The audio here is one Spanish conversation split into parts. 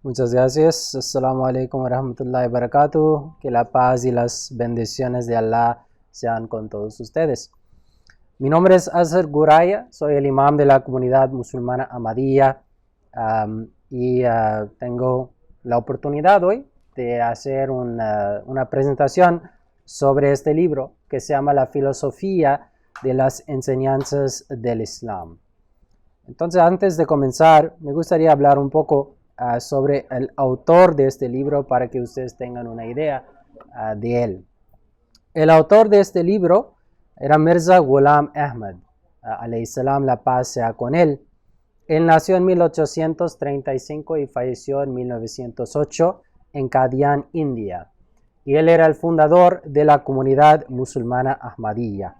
Muchas gracias. Assalamu alaikum wa rahmatullahi wa barakatuh. Que la paz y las bendiciones de Allah sean con todos ustedes. Mi nombre es Azhar Guraya, soy el imam de la comunidad musulmana Ahmadiyya y tengo la oportunidad hoy de hacer una presentación sobre este libro que se llama La filosofía de las enseñanzas del Islam. Entonces, antes de comenzar, me gustaría hablar un poco sobre el autor de este libro para que ustedes tengan una idea de él. El autor de este libro era Mirza Ghulam Ahmad, alayhi salam, la paz sea con él. Él nació en 1835 y falleció en 1908 en Qadian, India. Y él era el fundador de la comunidad musulmana Ahmadiyya.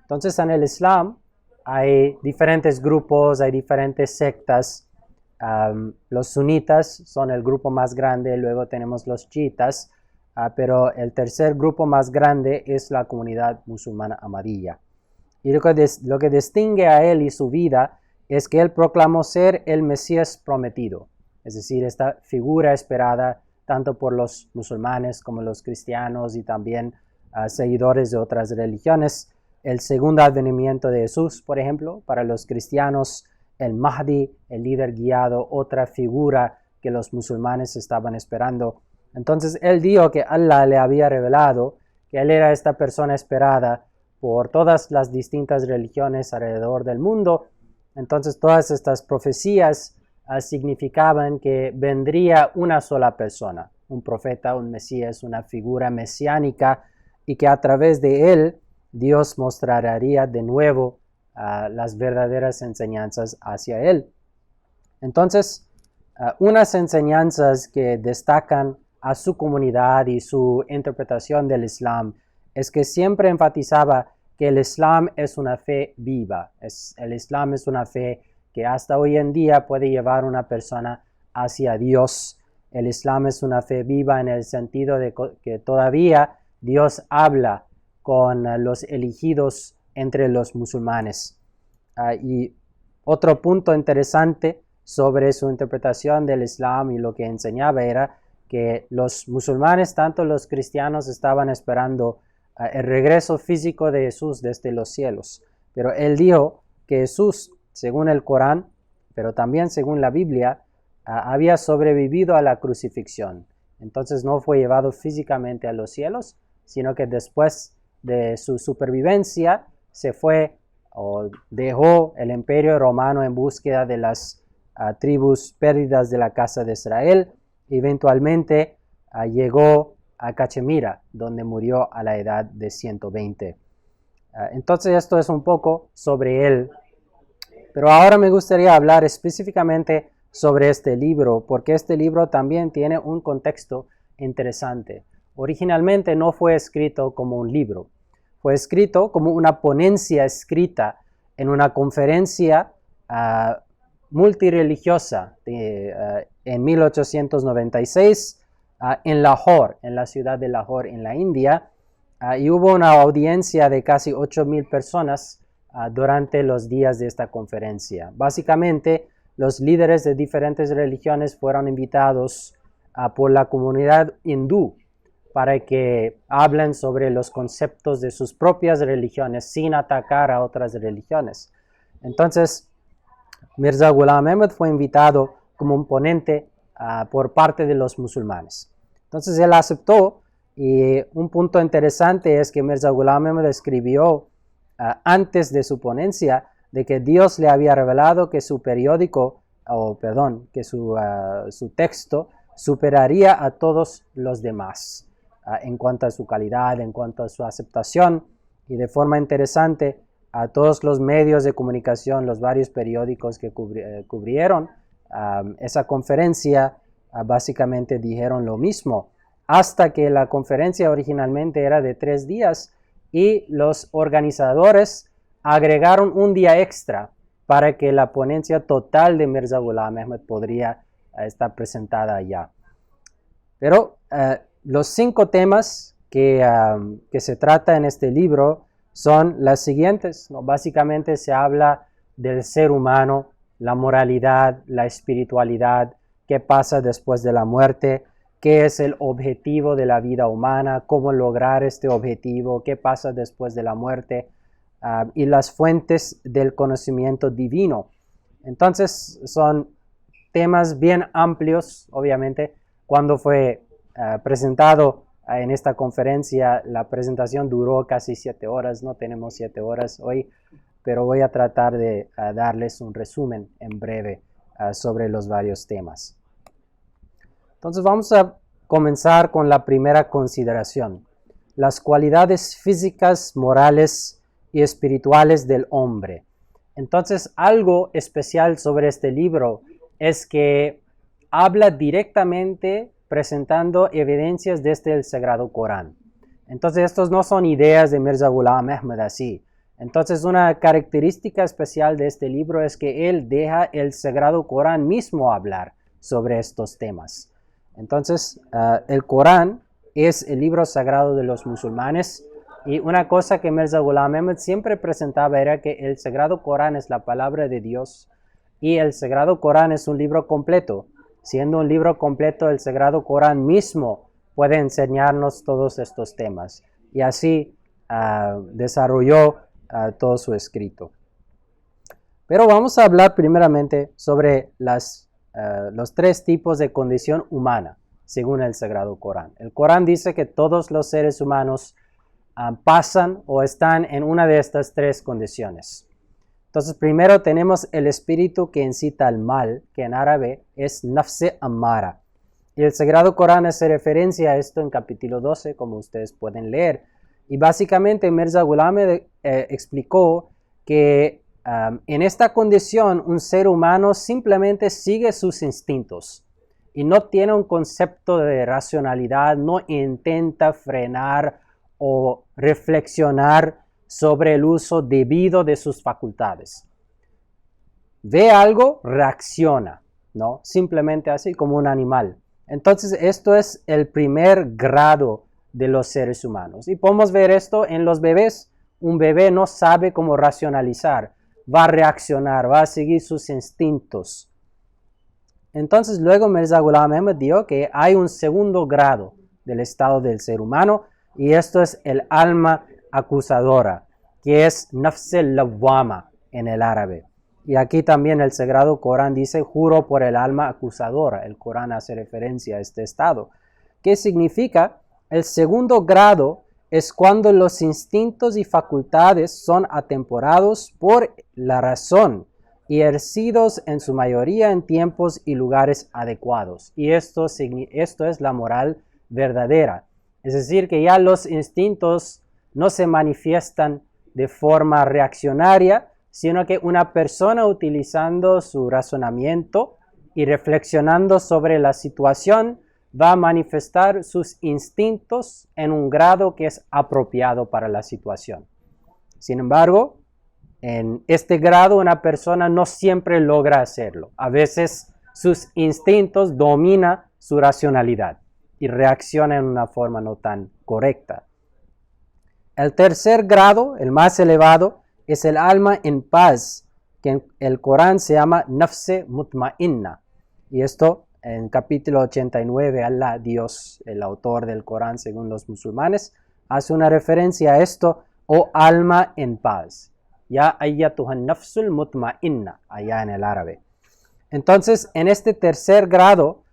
Entonces, en el Islam hay diferentes grupos, hay diferentes sectas. Los sunitas son el grupo más grande, luego tenemos los chiitas, pero el tercer grupo más grande es la comunidad musulmana Ahmadiyya. Y lo que distingue a él y su vida es que él proclamó ser el Mesías prometido, es decir, esta figura esperada tanto por los musulmanes como los cristianos y también seguidores de otras religiones. El segundo advenimiento de Jesús, por ejemplo, para los cristianos, el Mahdi, el líder guiado, otra figura que los musulmanes estaban esperando. Entonces él dijo que Allah le había revelado que él era esta persona esperada por todas las distintas religiones alrededor del mundo. Entonces todas estas profecías significaban que vendría una sola persona, un profeta, un Mesías, una figura mesiánica, y que a través de él Dios mostraría de nuevo las verdaderas enseñanzas hacia él. Entonces, unas enseñanzas que destacan a su comunidad y su interpretación del Islam es que siempre enfatizaba que el Islam es una fe viva. El Islam es una fe que hasta hoy en día puede llevar a una persona hacia Dios. El Islam es una fe viva en el sentido de que todavía Dios habla con los elegidos entre los musulmanes. Y otro punto interesante sobre su interpretación del Islam y lo que enseñaba era que los musulmanes, tanto los cristianos, estaban esperando el regreso físico de Jesús desde los cielos. Pero él dijo que Jesús, según el Corán, pero también según la Biblia, había sobrevivido a la crucifixión. Entonces no fue llevado físicamente a los cielos, sino que después de su supervivencia se fue o dejó el imperio romano en búsqueda de las tribus perdidas de la casa de Israel. Eventualmente llegó a Cachemira, donde murió a la edad de 120. Entonces esto es un poco sobre él. Pero ahora me gustaría hablar específicamente sobre este libro, porque este libro también tiene un contexto interesante. Originalmente no fue escrito como un libro, fue escrito como una ponencia escrita en una conferencia multireligiosa en 1896 en Lahore, en la ciudad de Lahore, en la India, y hubo una audiencia de casi 8,000 personas durante los días de esta conferencia. Básicamente, los líderes de diferentes religiones fueron invitados por la comunidad hindú para que hablen sobre los conceptos de sus propias religiones sin atacar a otras religiones. Entonces, Mirza Ghulam Ahmad fue invitado como un ponente por parte de los musulmanes. Entonces, él aceptó, y un punto interesante es que Mirza Ghulam Ahmad escribió antes de su ponencia de que Dios le había revelado que su su texto superaría a todos los demás en cuanto a su calidad, en cuanto a su aceptación, y de forma interesante a todos los medios de comunicación, los varios periódicos que cubrieron esa conferencia, básicamente dijeron lo mismo, hasta que la conferencia originalmente era de 3 días y los organizadores agregaron un día extra para que la ponencia total de Mirza Ghulam Ahmad podría estar presentada allá. Pero los 5 temas que se trata en este libro son las siguientes, ¿no? Básicamente se habla del ser humano, la moralidad, la espiritualidad, qué pasa después de la muerte, qué es el objetivo de la vida humana, cómo lograr este objetivo, qué pasa después de la muerte, y las fuentes del conocimiento divino. Entonces son temas bien amplios, obviamente. Cuando fue presentado en esta conferencia, la presentación duró casi 7 horas, no tenemos 7 horas hoy, pero voy a tratar de darles un resumen en breve sobre los varios temas. Entonces vamos a comenzar con la primera consideración, las cualidades físicas, morales y espirituales del hombre. Entonces, algo especial sobre este libro es que habla directamente presentando evidencias desde el Sagrado Corán. Entonces, estos no son ideas de Mirza Ghulam Ahmad así. Entonces, una característica especial de este libro es que él deja el Sagrado Corán mismo hablar sobre estos temas. Entonces, el Corán es el libro sagrado de los musulmanes. Y una cosa que Mirza Ghulam Ahmad siempre presentaba era que el Sagrado Corán es la palabra de Dios y el Sagrado Corán es un libro completo. Siendo un libro completo, el Sagrado Corán mismo puede enseñarnos todos estos temas. Y así desarrolló todo su escrito. Pero vamos a hablar primeramente sobre los 3 tipos de condición humana, según el Sagrado Corán. El Corán dice que todos los seres humanos pasan o están en una de estas 3 condiciones. Entonces, primero tenemos el espíritu que incita al mal, que en árabe es nafse ammara. Y el Sagrado Corán hace referencia a esto en capítulo 12, como ustedes pueden leer. Y básicamente Mirza Ghulam explicó que en esta condición un ser humano simplemente sigue sus instintos y no tiene un concepto de racionalidad, no intenta frenar o reflexionar sobre el uso debido de sus facultades. Ve algo, reacciona, ¿no? Simplemente así como un animal. Entonces, esto es el primer grado de los seres humanos. Y podemos ver esto en los bebés. Un bebé no sabe cómo racionalizar, va a reaccionar, va a seguir sus instintos. Entonces, luego Mirza Ghulam Ahmad dijo que hay un segundo grado del estado del ser humano, y esto es el alma acusadora, que es nafs al-lawwama en el árabe. Y aquí también el Sagrado Corán dice, juro por el alma acusadora. El Corán hace referencia a este estado. ¿Qué significa? El segundo grado es cuando los instintos y facultades son atemporados por la razón y ejercidos en su mayoría en tiempos y lugares adecuados. Y esto es la moral verdadera. Es decir, que ya los instintos no se manifiestan de forma reaccionaria, sino que una persona utilizando su razonamiento y reflexionando sobre la situación va a manifestar sus instintos en un grado que es apropiado para la situación. Sin embargo, en este grado una persona no siempre logra hacerlo. A veces sus instintos dominan su racionalidad y reacciona en una forma no tan correcta. El tercer grado, el más elevado, es el alma en paz, que en el Corán se llama nafse mutmainna. Y esto en capítulo 89, Allah, Dios, el autor del Corán según los musulmanes, hace una referencia a esto, o alma en paz. Ya ayyatuhan nafsul mutmainna, allá en el árabe. Entonces, en este tercer grado,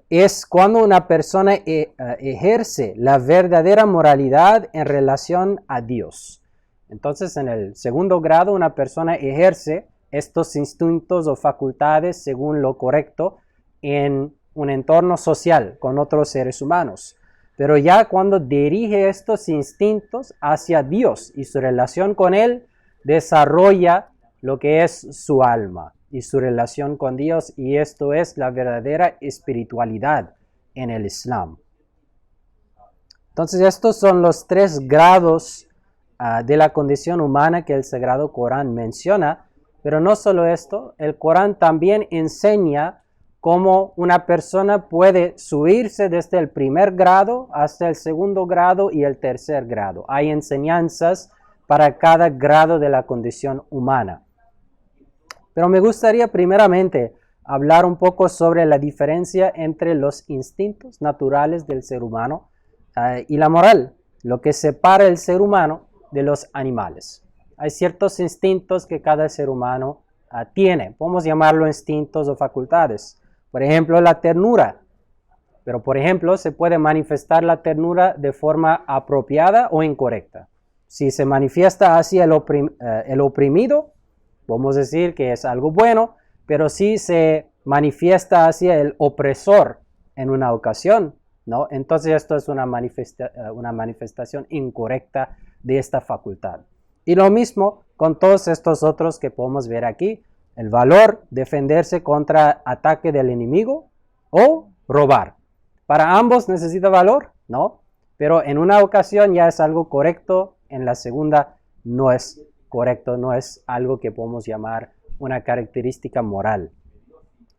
es cuando una persona ejerce la verdadera moralidad en relación a Dios. Entonces, en el segundo grado, una persona ejerce estos instintos o facultades según lo correcto en un entorno social con otros seres humanos. Pero ya cuando dirige estos instintos hacia Dios y su relación con Él, desarrolla lo que es su alma y su relación con Dios, y esto es la verdadera espiritualidad en el Islam. Entonces, estos son los 3 grados de la condición humana que el Sagrado Corán menciona, pero no solo esto, el Corán también enseña cómo una persona puede subirse desde el primer grado hasta el segundo grado y el tercer grado. Hay enseñanzas para cada grado de la condición humana. Pero me gustaría primeramente hablar un poco sobre la diferencia entre los instintos naturales del ser humano y la moral, lo que separa el ser humano de los animales. Hay ciertos instintos que cada ser humano tiene, podemos llamarlo instintos o facultades. Por ejemplo, la ternura. Pero, por ejemplo, se puede manifestar la ternura de forma apropiada o incorrecta. Si se manifiesta hacia el oprimido, podemos decir que es algo bueno, pero si se manifiesta hacia el opresor en una ocasión, ¿no? Entonces esto es una manifestación incorrecta de esta facultad. Y lo mismo con todos estos otros que podemos ver aquí. El valor, defenderse contra ataque del enemigo o robar. Para ambos necesita valor, ¿no? Pero en una ocasión ya es algo correcto, en la segunda no es correcto, no es algo que podemos llamar una característica moral.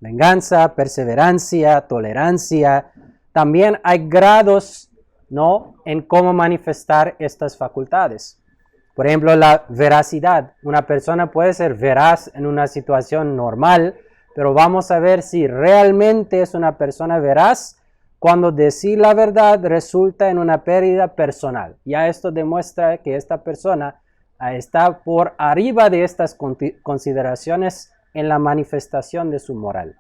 Venganza, perseverancia, tolerancia. También hay grados, ¿no?, en cómo manifestar estas facultades. Por ejemplo, la veracidad. Una persona puede ser veraz en una situación normal, pero vamos a ver si realmente es una persona veraz cuando decir la verdad resulta en una pérdida personal. Ya esto demuestra que esta persona está por arriba de estas consideraciones en la manifestación de su moral.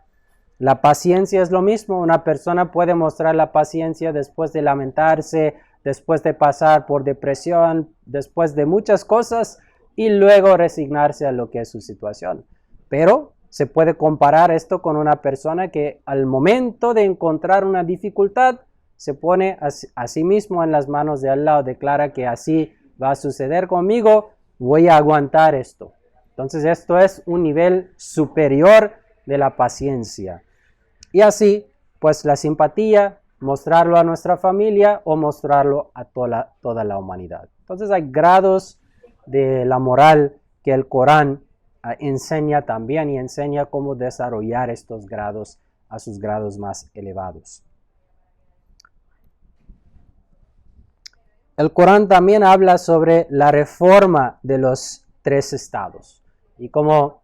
La paciencia es lo mismo. Una persona puede mostrar la paciencia después de lamentarse, después de pasar por depresión, después de muchas cosas y luego resignarse a lo que es su situación. Pero se puede comparar esto con una persona que al momento de encontrar una dificultad se pone a sí mismo en las manos de Allah, declara que así va a suceder conmigo, voy a aguantar esto. Entonces esto es un nivel superior de la paciencia. Y así, pues la simpatía, mostrarlo a nuestra familia o mostrarlo a toda la humanidad. Entonces hay grados de la moral que el Corán enseña también y enseña cómo desarrollar estos grados a sus grados más elevados. El Corán también habla sobre la reforma de los 3 estados y cómo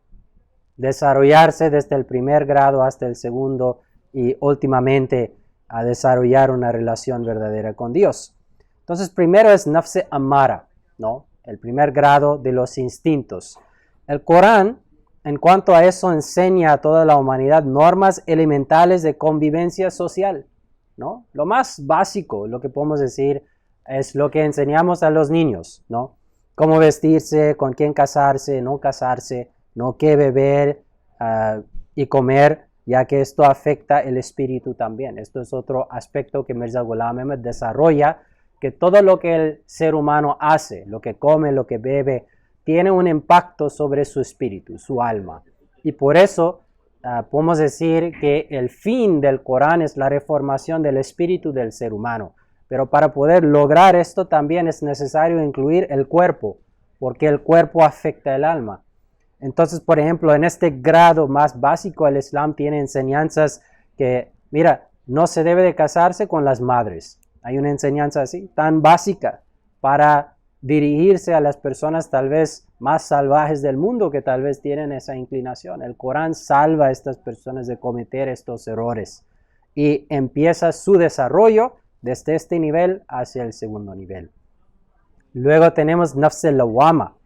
desarrollarse desde el primer grado hasta el segundo y últimamente a desarrollar una relación verdadera con Dios. Entonces, primero es nafse amara, ¿no? El primer grado de los instintos. El Corán, en cuanto a eso, enseña a toda la humanidad normas elementales de convivencia social, ¿no? Lo más básico, lo que podemos decir, es lo que enseñamos a los niños, ¿no? Cómo vestirse, con quién casarse, no qué beber y comer, ya que esto afecta el espíritu también. Esto es otro aspecto que Mirza Ghulam Ahmad desarrolla, que todo lo que el ser humano hace, lo que come, lo que bebe, tiene un impacto sobre su espíritu, su alma. Y por eso podemos decir que el fin del Corán es la reformación del espíritu del ser humano. Pero para poder lograr esto también es necesario incluir el cuerpo, porque el cuerpo afecta el alma. Entonces, por ejemplo, en este grado más básico, el Islam tiene enseñanzas que, mira, no se debe de casarse con las madres. Hay una enseñanza así, tan básica, para dirigirse a las personas tal vez más salvajes del mundo que tal vez tienen esa inclinación. El Corán salva a estas personas de cometer estos errores y empieza su desarrollo desde este nivel hacia el segundo nivel. Luego tenemos Nafs al-Lawwama.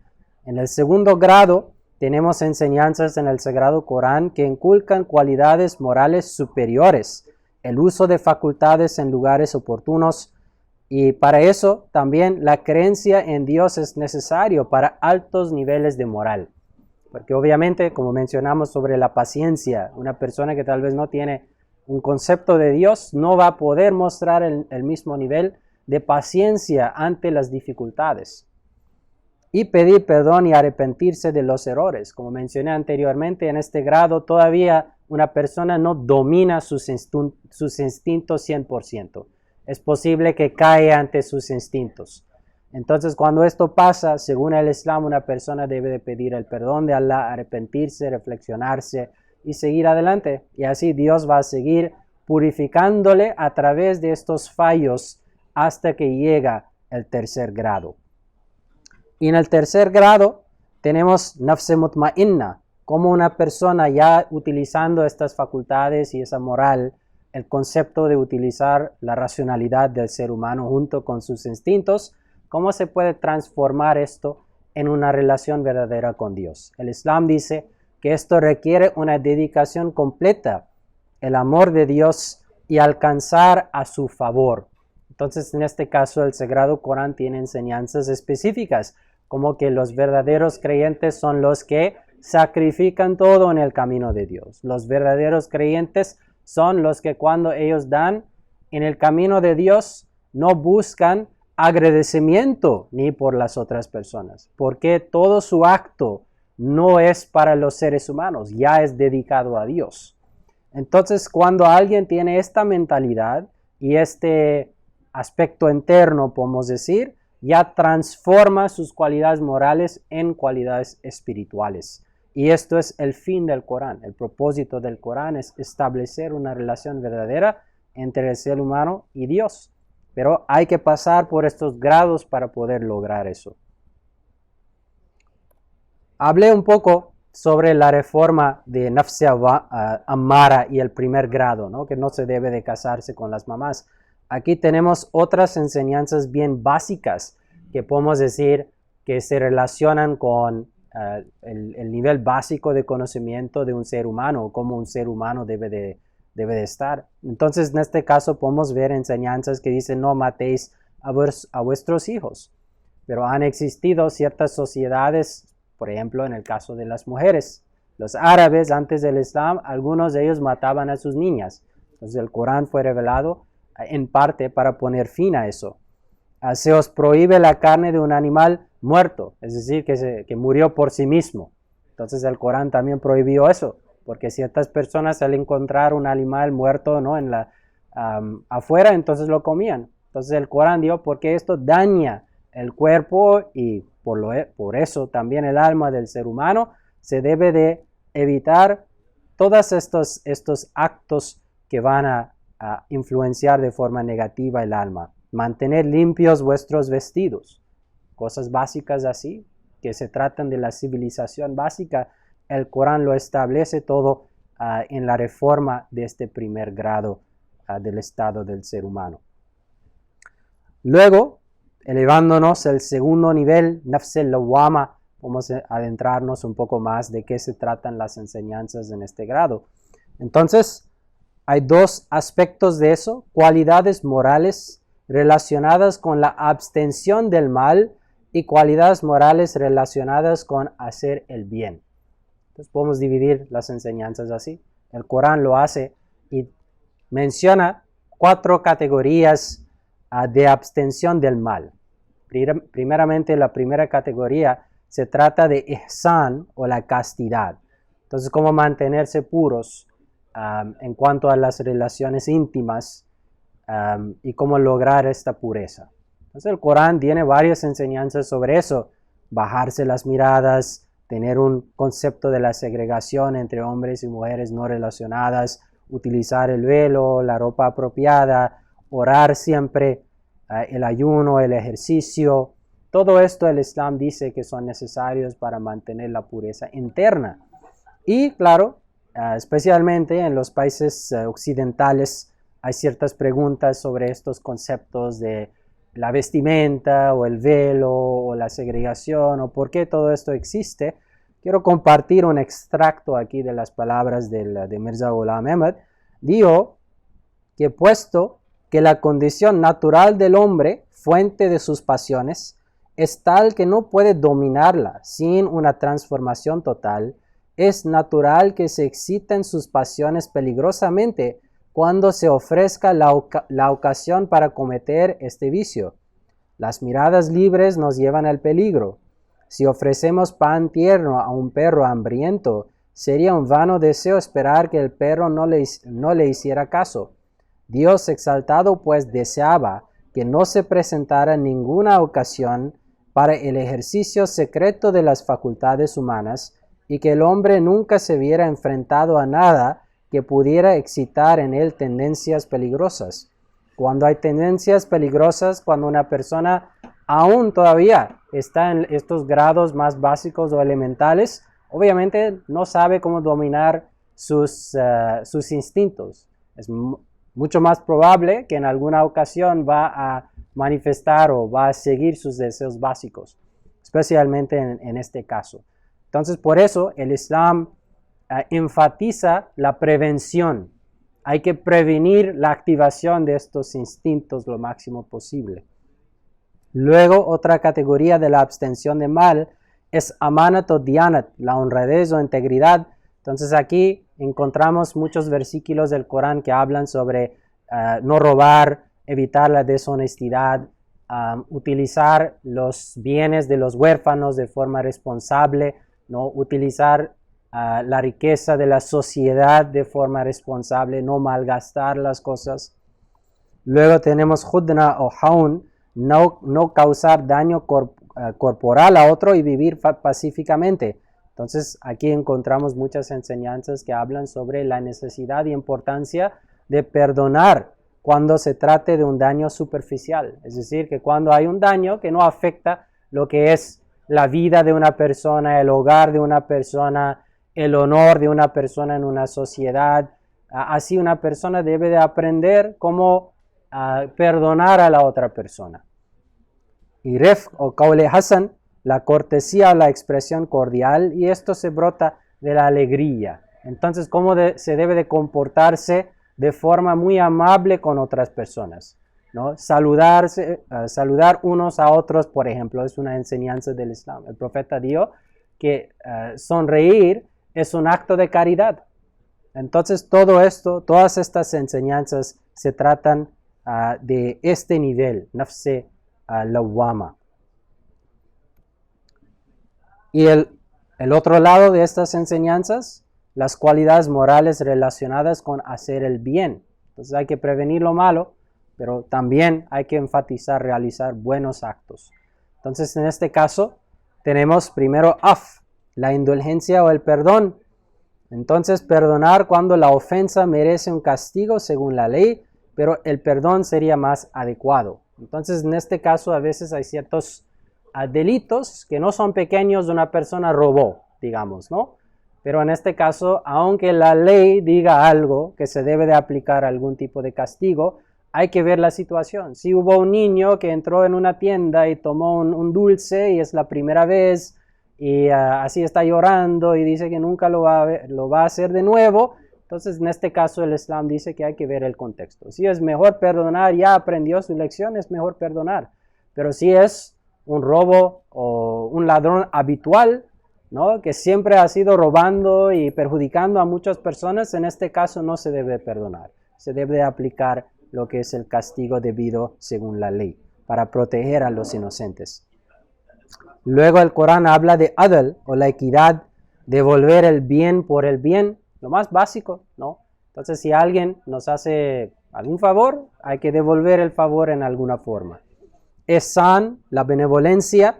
En el segundo grado tenemos enseñanzas en el Sagrado Corán que inculcan cualidades morales superiores, el uso de facultades en lugares oportunos, y para eso también la creencia en Dios es necesario para altos niveles de moral. Porque obviamente, como mencionamos sobre la paciencia, una persona que tal vez no tiene un concepto de Dios no va a poder mostrar el mismo nivel de paciencia ante las dificultades. Y pedir perdón y arrepentirse de los errores. Como mencioné anteriormente, en este grado todavía una persona no domina sus instintos 100%. Es posible que caiga ante sus instintos. Entonces, cuando esto pasa, según el Islam, una persona debe de pedir el perdón de Allah, arrepentirse, reflexionarse y seguir adelante. Y así Dios va a seguir purificándole a través de estos fallos hasta que llega el tercer grado. Y en el tercer grado tenemos nafse mutmainna, como una persona ya utilizando estas facultades y esa moral, el concepto de utilizar la racionalidad del ser humano junto con sus instintos, cómo se puede transformar esto en una relación verdadera con Dios. El Islam dice que esto requiere una dedicación completa, el amor de Dios y alcanzar a su favor. Entonces, en este caso, el Sagrado Corán tiene enseñanzas específicas, como que los verdaderos creyentes son los que sacrifican todo en el camino de Dios. Los verdaderos creyentes son los que cuando ellos dan en el camino de Dios no buscan agradecimiento ni por las otras personas, porque todo su acto no es para los seres humanos, ya es dedicado a Dios. Entonces, cuando alguien tiene esta mentalidad y este aspecto interno, podemos decir, ya transforma sus cualidades morales en cualidades espirituales. Y esto es el fin del Corán. El propósito del Corán es establecer una relación verdadera entre el ser humano y Dios. Pero hay que pasar por estos grados para poder lograr eso. Hablé un poco sobre la reforma de Nafs Ammara y el primer grado, ¿no? Que no se debe de casarse con las mamás. Aquí tenemos otras enseñanzas bien básicas que podemos decir que se relacionan con el nivel básico de conocimiento de un ser humano, cómo un ser humano debe de estar. Entonces, en este caso podemos ver enseñanzas que dicen no matéis a vuestros hijos. Pero han existido ciertas sociedades, por ejemplo, en el caso de las mujeres. Los árabes, antes del Islam, algunos de ellos mataban a sus niñas. Entonces, el Corán fue revelado en parte para poner fin a eso. Se os prohíbe la carne de un animal muerto, es decir, que murió por sí mismo. Entonces el Corán también prohibió eso, porque ciertas personas al encontrar un animal muerto, ¿no?, afuera, entonces lo comían. Entonces el Corán dijo, porque esto daña el cuerpo y por eso también el alma del ser humano, se debe de evitar todos estos actos que van a influenciar de forma negativa el alma. Mantener limpios vuestros vestidos. Cosas básicas así, que se tratan de la civilización básica. El Corán lo establece todo en la reforma de este primer grado del estado del ser humano. Luego, elevándonos al segundo nivel, Nafs al-Lawwama, vamos a adentrarnos un poco más de qué se tratan las enseñanzas en este grado. Entonces, hay dos aspectos de eso, cualidades morales relacionadas con la abstención del mal y cualidades morales relacionadas con hacer el bien. Entonces podemos dividir las enseñanzas así. El Corán lo hace y menciona 4 categorías de abstención del mal. Primeramente, la primera categoría se trata de ihsan o la castidad. Entonces, cómo mantenerse puros en cuanto a las relaciones íntimas y cómo lograr esta pureza. Entonces el Corán tiene varias enseñanzas sobre eso. Bajarse las miradas, tener un concepto de la segregación entre hombres y mujeres no relacionadas, utilizar el velo, la ropa apropiada, orar siempre, el ayuno, el ejercicio. Todo esto el Islam dice que son necesarios para mantener la pureza interna. Y claro, especialmente en los países occidentales, hay ciertas preguntas sobre estos conceptos de la vestimenta o el velo o la segregación o por qué todo esto existe. Quiero compartir un extracto aquí de las palabras de Mirza Ghulam Ahmad. Dijo que puesto que la condición natural del hombre, fuente de sus pasiones, es tal que no puede dominarla sin una transformación total, es natural que se exciten sus pasiones peligrosamente cuando se ofrezca la ocasión para cometer este vicio. Las miradas libres nos llevan al peligro. Si ofrecemos pan tierno a un perro hambriento, sería un vano deseo esperar que el perro no le hiciera caso. Dios exaltado pues deseaba que no se presentara ninguna ocasión para el ejercicio secreto de las facultades humanas y que el hombre nunca se viera enfrentado a nada que pudiera excitar en él tendencias peligrosas. Cuando hay tendencias peligrosas, cuando una persona aún todavía está en estos grados más básicos o elementales, obviamente no sabe cómo dominar sus instintos. Es mucho más probable que en alguna ocasión va a manifestar o va a seguir sus deseos básicos, especialmente en este caso. Entonces, por eso el Islam enfatiza la prevención. Hay que prevenir la activación de estos instintos lo máximo posible. Luego, otra categoría de la abstención de mal es amanat o diyanat, la honradez o integridad. Entonces aquí encontramos muchos versículos del Corán que hablan sobre no robar, evitar la deshonestidad, utilizar los bienes de los huérfanos de forma responsable, ¿no? Utilizar la riqueza de la sociedad de forma responsable, no malgastar las cosas. Luego tenemos hudna o haun, no causar daño corporal a otro y vivir pacíficamente. Entonces aquí encontramos muchas enseñanzas que hablan sobre la necesidad y importancia de perdonar cuando se trate de un daño superficial. Es decir, que cuando hay un daño que no afecta lo que es la vida de una persona, el hogar de una persona, el honor de una persona en una sociedad. Así una persona debe de aprender cómo perdonar a la otra persona. Y ref o kaule hasan, la cortesía o la expresión cordial, y esto se brota de la alegría. Entonces, cómo se debe de comportarse de forma muy amable con otras personas, ¿no? Saludar unos a otros, por ejemplo, es una enseñanza del Islam. El profeta dijo que sonreír es un acto de caridad. Entonces, todo esto, todas estas enseñanzas se tratan de este nivel, nafse lawama. Y el otro lado de estas enseñanzas, las cualidades morales relacionadas con hacer el bien. Entonces hay que prevenir lo malo, pero también hay que enfatizar realizar buenos actos. Entonces en este caso tenemos primero la indulgencia o el perdón. Entonces perdonar cuando la ofensa merece un castigo según la ley, pero el perdón sería más adecuado. Entonces en este caso a veces hay ciertos delitos que no son pequeños, una persona robó, digamos, ¿no? Pero en este caso, aunque la ley diga algo que se debe de aplicar algún tipo de castigo, hay que ver la situación. Si hubo un niño que entró en una tienda y tomó un dulce y es la primera vez y así está llorando y dice que nunca lo va a hacer de nuevo, entonces en este caso el Islam dice que hay que ver el contexto. Si es mejor perdonar, ya aprendió su lección, es mejor perdonar. Pero si es un robo o un ladrón habitual, ¿no? Que siempre ha sido robando y perjudicando a muchas personas, en este caso no se debe perdonar. Se debe aplicar lo que es el castigo debido según la ley, para proteger a los inocentes. Luego el Corán habla de adl, o la equidad, devolver el bien por el bien, lo más básico, ¿no? Entonces si alguien nos hace algún favor, hay que devolver el favor en alguna forma. Ihsan, la benevolencia,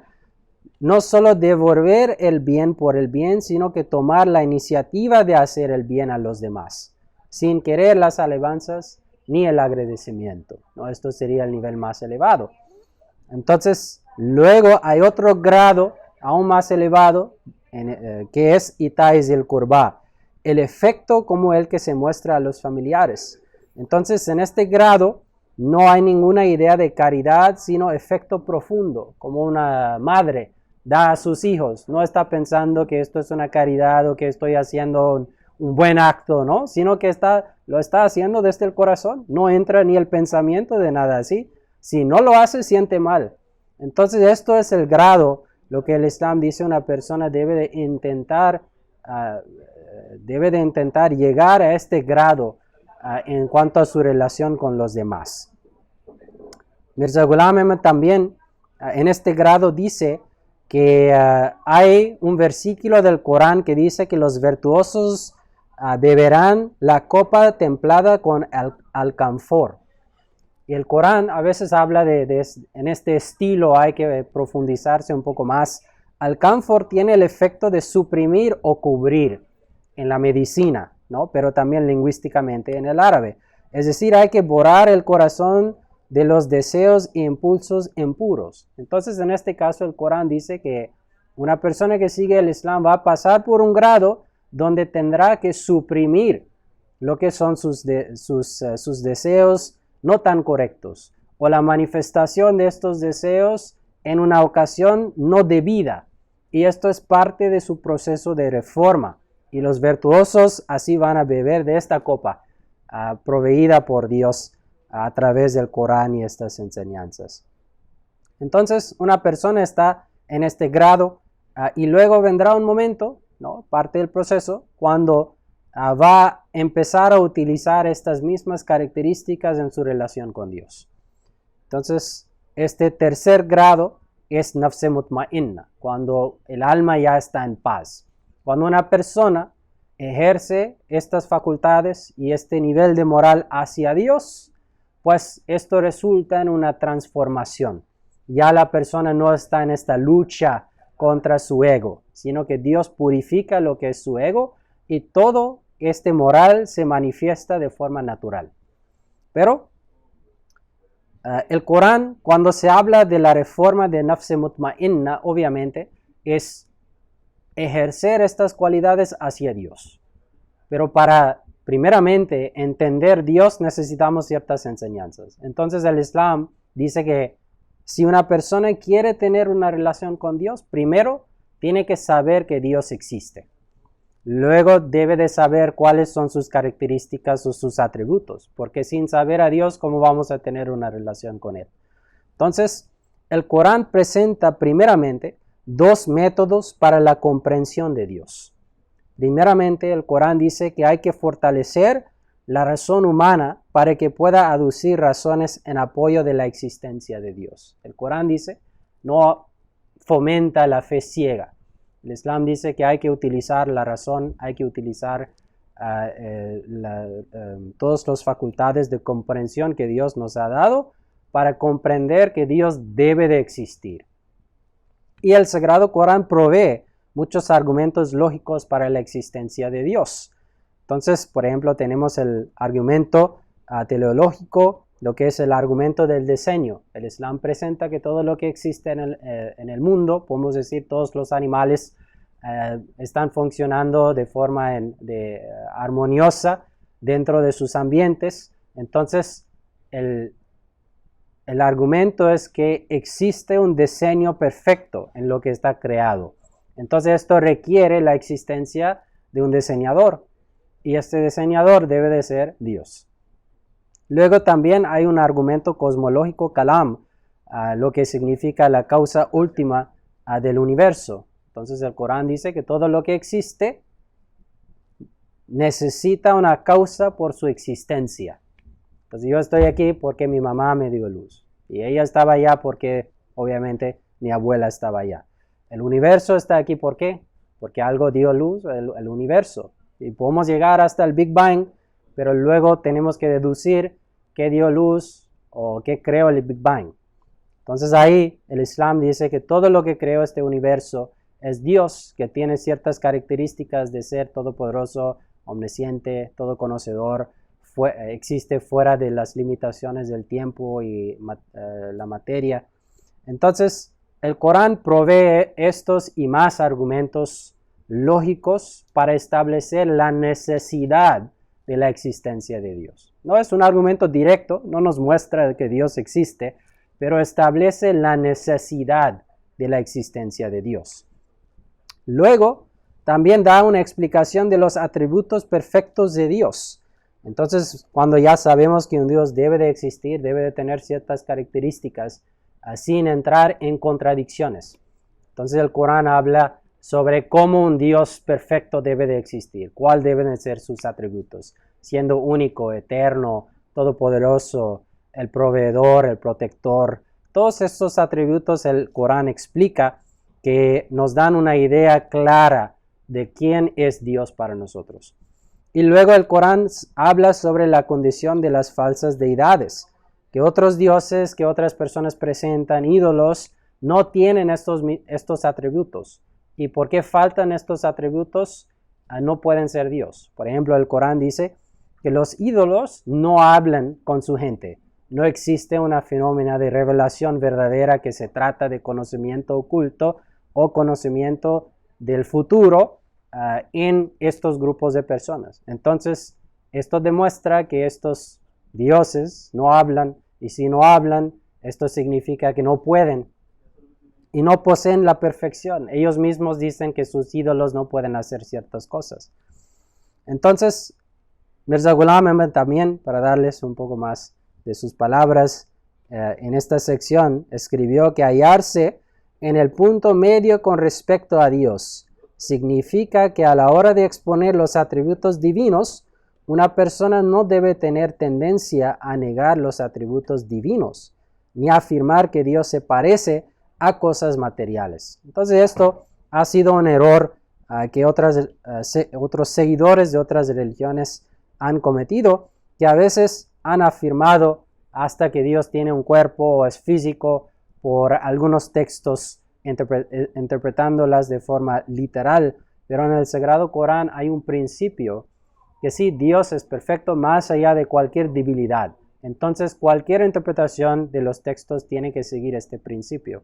no solo devolver el bien por el bien, sino que tomar la iniciativa de hacer el bien a los demás, sin querer las alabanzas ni el agradecimiento, ¿no? Esto sería el nivel más elevado. Entonces, luego hay otro grado aún más elevado, que es itai zil qurba, el efecto como el que se muestra a los familiares. Entonces, en este grado, no hay ninguna idea de caridad, sino efecto profundo, como una madre da a sus hijos. No está pensando que esto es una caridad o que estoy haciendo un buen acto, ¿no? Sino que lo está haciendo desde el corazón. No entra ni el pensamiento de nada así. Si no lo hace, siente mal. Entonces esto es el grado, lo que el Islam dice una persona debe de intentar llegar a este grado en cuanto a su relación con los demás. Mirza Ghulam Ahmad también en este grado dice que hay un versículo del Corán que dice que los virtuosos beberán la copa templada con alcanfor. Y el Corán a veces habla en este estilo, hay que profundizarse un poco más. Alcanfor tiene el efecto de suprimir o cubrir en la medicina, ¿no? Pero también lingüísticamente en el árabe. Es decir, hay que borrar el corazón de los deseos e impulsos impuros. Entonces, en este caso, el Corán dice que Una persona que sigue el Islam va a pasar por un grado donde tendrá que suprimir lo que son sus deseos no tan correctos, o la manifestación de estos deseos en una ocasión no debida. Y esto es parte de su proceso de reforma. Y los virtuosos así van a beber de esta copa proveída por Dios a través del Corán y estas enseñanzas. Entonces, una persona está en este grado y luego vendrá un momento, ¿no? Parte del proceso, cuando va a empezar a utilizar estas mismas características en su relación con Dios. Entonces, este tercer grado es nafse mutmainna, cuando el alma ya está en paz. Cuando una persona ejerce estas facultades y este nivel de moral hacia Dios, pues esto resulta en una transformación. Ya la persona no está en esta lucha contra su ego, sino que Dios purifica lo que es su ego y todo este moral se manifiesta de forma natural. Pero el Corán, cuando se habla de la reforma de nafse mutmainna, obviamente es ejercer estas cualidades hacia Dios. Pero para, primeramente, entender Dios necesitamos ciertas enseñanzas. Entonces el Islam dice que si una persona quiere tener una relación con Dios, primero tiene que saber que Dios existe. Luego debe de saber cuáles son sus características o sus atributos, porque sin saber a Dios, ¿cómo vamos a tener una relación con Él? Entonces, el Corán presenta primeramente dos métodos para la comprensión de Dios. Primeramente, el Corán dice que hay que fortalecer la razón humana para que pueda aducir razones en apoyo de la existencia de Dios. El Corán dice, no fomenta la fe ciega. El Islam dice que hay que utilizar la razón, hay que utilizar todas las facultades de comprensión que Dios nos ha dado para comprender que Dios debe de existir. Y el Sagrado Corán provee muchos argumentos lógicos para la existencia de Dios. Entonces, por ejemplo, tenemos el argumento teleológico, lo que es el argumento del diseño. El Islam presenta que todo lo que existe en el mundo, podemos decir todos los animales, están funcionando de forma armoniosa dentro de sus ambientes. Entonces, el argumento es que existe un diseño perfecto en lo que está creado. Entonces, esto requiere la existencia de un diseñador. Y este diseñador debe de ser Dios. Luego también hay un argumento cosmológico kalam, lo que significa la causa última del universo. Entonces el Corán dice que todo lo que existe necesita una causa por su existencia. Entonces yo estoy aquí porque mi mamá me dio luz. Y ella estaba allá porque obviamente mi abuela estaba allá. El universo está aquí ¿por qué? Porque algo dio luz al universo. Y podemos llegar hasta el Big Bang, pero luego tenemos que deducir qué dio luz o qué creó el Big Bang. Entonces ahí el Islam dice que todo lo que creó este universo es Dios, que tiene ciertas características de ser todopoderoso, omnisciente, todo conocedor, existe fuera de las limitaciones del tiempo y la materia. Entonces el Corán provee estos y más argumentos lógicos para establecer la necesidad de la existencia de Dios. No es un argumento directo, no nos muestra que Dios existe, pero establece la necesidad de la existencia de Dios. Luego, también da una explicación de los atributos perfectos de Dios. Entonces, cuando ya sabemos que un Dios debe de existir, debe de tener ciertas características, sin entrar en contradicciones. Entonces, el Corán habla sobre cómo un Dios perfecto debe de existir, cuáles deben de ser sus atributos, siendo único, eterno, todopoderoso, el proveedor, el protector. Todos estos atributos el Corán explica que nos dan una idea clara de quién es Dios para nosotros. Y luego el Corán habla sobre la condición de las falsas deidades, que otros dioses, que otras personas presentan, ídolos, no tienen estos atributos. ¿Y por qué faltan estos atributos? No pueden ser Dios. Por ejemplo, el Corán dice que los ídolos no hablan con su gente. No existe una fenómeno de revelación verdadera que se trata de conocimiento oculto o conocimiento del futuro en estos grupos de personas. Entonces, esto demuestra que estos dioses no hablan, y si no hablan, esto significa que no pueden y no poseen la perfección. Ellos mismos dicen que sus ídolos no pueden hacer ciertas cosas. Entonces, Mirza Ghulam Ahmad también, para darles un poco más de sus palabras, en esta sección escribió que hallarse en el punto medio con respecto a Dios significa que a la hora de exponer los atributos divinos, una persona no debe tener tendencia a negar los atributos divinos, ni a afirmar que Dios se parece a cosas materiales. Entonces esto ha sido un error que otros seguidores de otras religiones han cometido, que a veces han afirmado hasta que Dios tiene un cuerpo o es físico por algunos textos interpretándolas de forma literal, pero en el Sagrado Corán hay un principio que sí, Dios es perfecto más allá de cualquier debilidad. Entonces cualquier interpretación de los textos tiene que seguir este principio.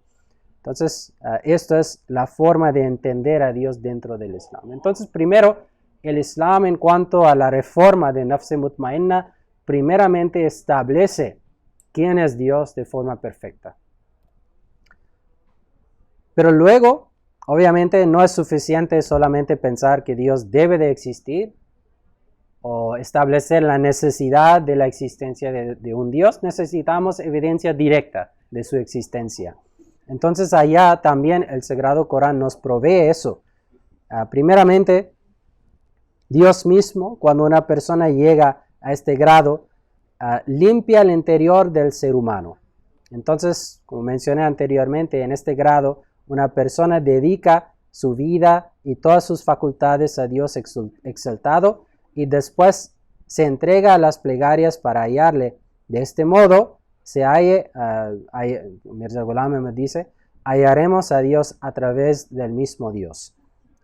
Entonces, esto es la forma de entender a Dios dentro del Islam. Entonces, primero, el Islam en cuanto a la reforma de Nafs Mutmainna, primeramente establece quién es Dios de forma perfecta. Pero luego, obviamente, no es suficiente solamente pensar que Dios debe de existir o establecer la necesidad de la existencia de un Dios. Necesitamos evidencia directa de su existencia. Entonces allá también el Sagrado Corán nos provee eso. Primeramente, Dios mismo, cuando una persona llega a este grado, limpia el interior del ser humano. Entonces, como mencioné anteriormente, en este grado, una persona dedica su vida y todas sus facultades a Dios exaltado y después se entrega a las plegarias para hallarle. De este modo, Mirza Ghulam Ahmad dice, hallaremos a Dios a través del mismo Dios.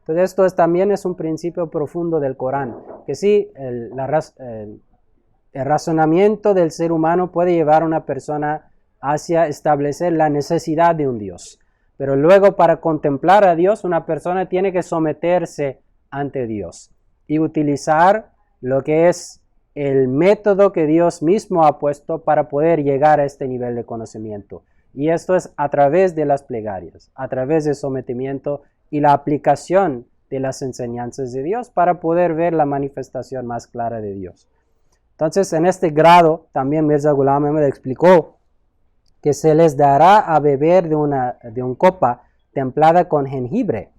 Entonces esto también es un principio profundo del Corán, que sí, el razonamiento del ser humano puede llevar a una persona hacia establecer la necesidad de un Dios, pero luego para contemplar a Dios una persona tiene que someterse ante Dios y utilizar lo que es el método que Dios mismo ha puesto para poder llegar a este nivel de conocimiento. Y esto es a través de las plegarias, a través del sometimiento y la aplicación de las enseñanzas de Dios para poder ver la manifestación más clara de Dios. Entonces, en este grado, también Mirza Ghulam Ahmad explicó que se les dará a beber de una copa templada con jengibre.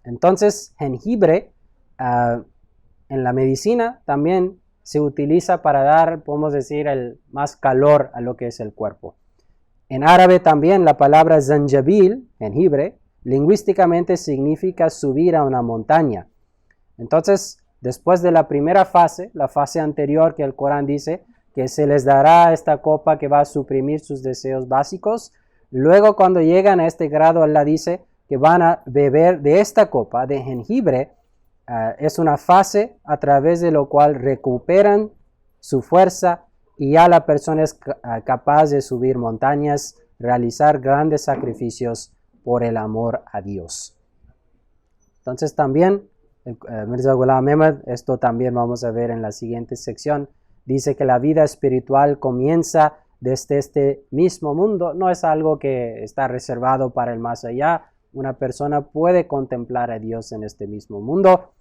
Entonces, jengibre en la medicina también se utiliza para dar, podemos decir, más calor a lo que es el cuerpo. En árabe también la palabra zanjabil, jengibre, lingüísticamente significa subir a una montaña. Entonces, después de la primera fase, la fase anterior que el Corán dice que se les dará esta copa que va a suprimir sus deseos básicos, luego cuando llegan a este grado, Allah dice que van a beber de esta copa de jengibre. Es una fase a través de lo cual recuperan su fuerza y ya la persona es capaz de subir montañas, realizar grandes sacrificios por el amor a Dios. Entonces también Mirza Ghulam Ahmad, esto también vamos a ver en la siguiente sección, dice que la vida espiritual comienza desde este mismo mundo, no es algo que está reservado para el más allá. Una persona puede contemplar a Dios en este mismo mundo.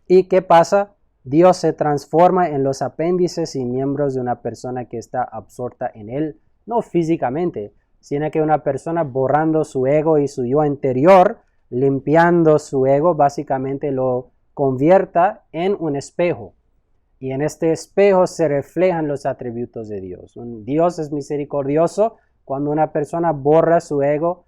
¿Y qué pasa? Dios se transforma en los apéndices y miembros de una persona que está absorta en él, no físicamente, sino que una persona borrando su ego y su yo interior, limpiando su ego, básicamente lo convierta en un espejo. Y en este espejo se reflejan los atributos de Dios. Dios es misericordioso. Cuando una persona borra su ego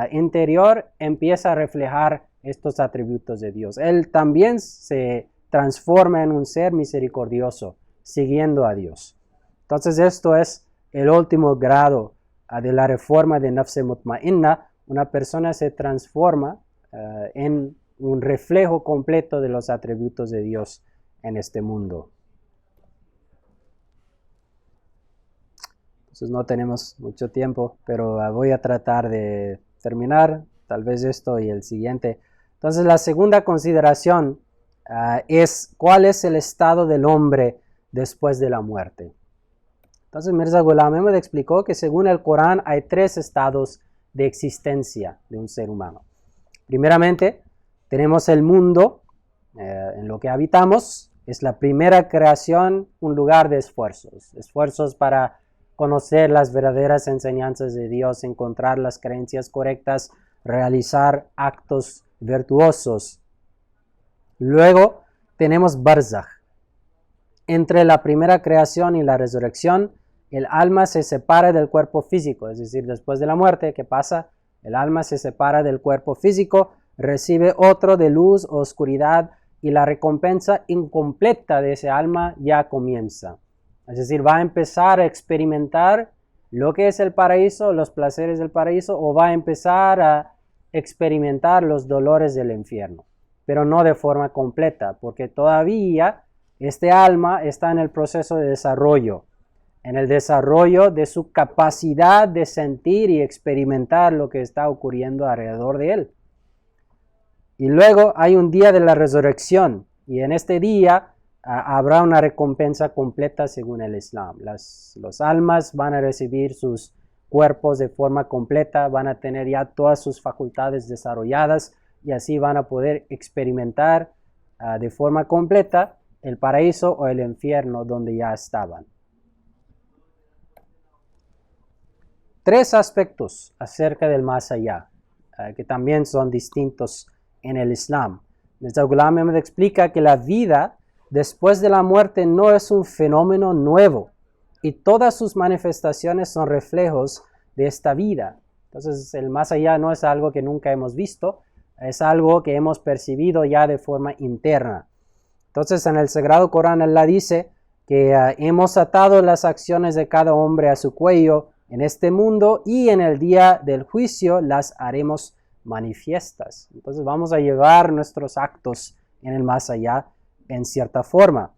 interior, empieza a reflejar estos atributos de Dios. Él también se transforma en un ser misericordioso, siguiendo a Dios. Entonces esto es el último grado de la reforma de Nafs Mutmainna. Una persona se transforma en un reflejo completo de los atributos de Dios en este mundo. Entonces no tenemos mucho tiempo, pero voy a tratar de terminar tal vez esto y el siguiente. Entonces la segunda consideración es cuál es el estado del hombre después de la muerte. Entonces Mirza Ghulam Ahmad explicó que según el Corán hay 3 estados de existencia de un ser humano. Primeramente, tenemos el mundo en lo que habitamos. Es la primera creación, un lugar de esfuerzos para conocer las verdaderas enseñanzas de Dios, encontrar las creencias correctas, realizar actos virtuosos. Luego tenemos Barzakh. Entre la primera creación y la resurrección, el alma se separa del cuerpo físico, es decir, después de la muerte, ¿qué pasa? El alma se separa del cuerpo físico, recibe otro de luz o oscuridad y la recompensa incompleta de ese alma ya comienza. Es decir, va a empezar a experimentar lo que es el paraíso, los placeres del paraíso, o va a empezar a experimentar los dolores del infierno, pero no de forma completa, porque todavía este alma está en el proceso de desarrollo, en el desarrollo de su capacidad de sentir y experimentar lo que está ocurriendo alrededor de él. Y luego hay un día de la resurrección, y en este día habrá una recompensa completa según el Islam. Los almas van a recibir sus cuerpos de forma completa, van a tener ya todas sus facultades desarrolladas, y así van a poder experimentar de forma completa el paraíso o el infierno donde ya estaban. 3 aspectos acerca del más allá, que también son distintos en el Islam. Mirza Ghulam Ahmad explica que la vida después de la muerte no es un fenómeno nuevo y todas sus manifestaciones son reflejos de esta vida. Entonces el más allá no es algo que nunca hemos visto, es algo que hemos percibido ya de forma interna. Entonces en el Sagrado Corán Allah dice que hemos atado las acciones de cada hombre a su cuello en este mundo y en el día del juicio las haremos manifiestas. Entonces vamos a llevar nuestros actos en el más allá en cierta forma.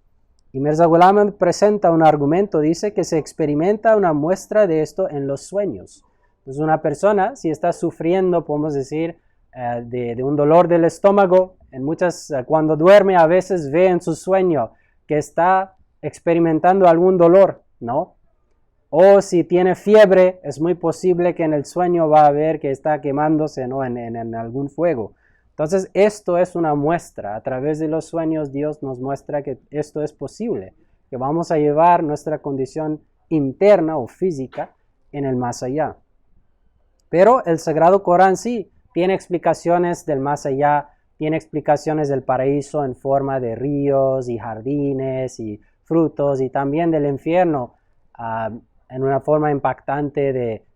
Y Mirza Ghulam Ahmad presenta un argumento, dice que se experimenta una muestra de esto en los sueños. Entonces una persona, si está sufriendo, podemos decir, de un dolor del estómago, cuando duerme a veces ve en su sueño que está experimentando algún dolor, ¿no? O si tiene fiebre, es muy posible que en el sueño va a ver que está quemándose, ¿no? en algún fuego. Entonces esto es una muestra. A través de los sueños Dios nos muestra que esto es posible, que vamos a llevar nuestra condición interna o física en el más allá. Pero el Sagrado Corán sí tiene explicaciones del más allá, tiene explicaciones del paraíso en forma de ríos y jardines y frutos, y también del infierno en una forma impactante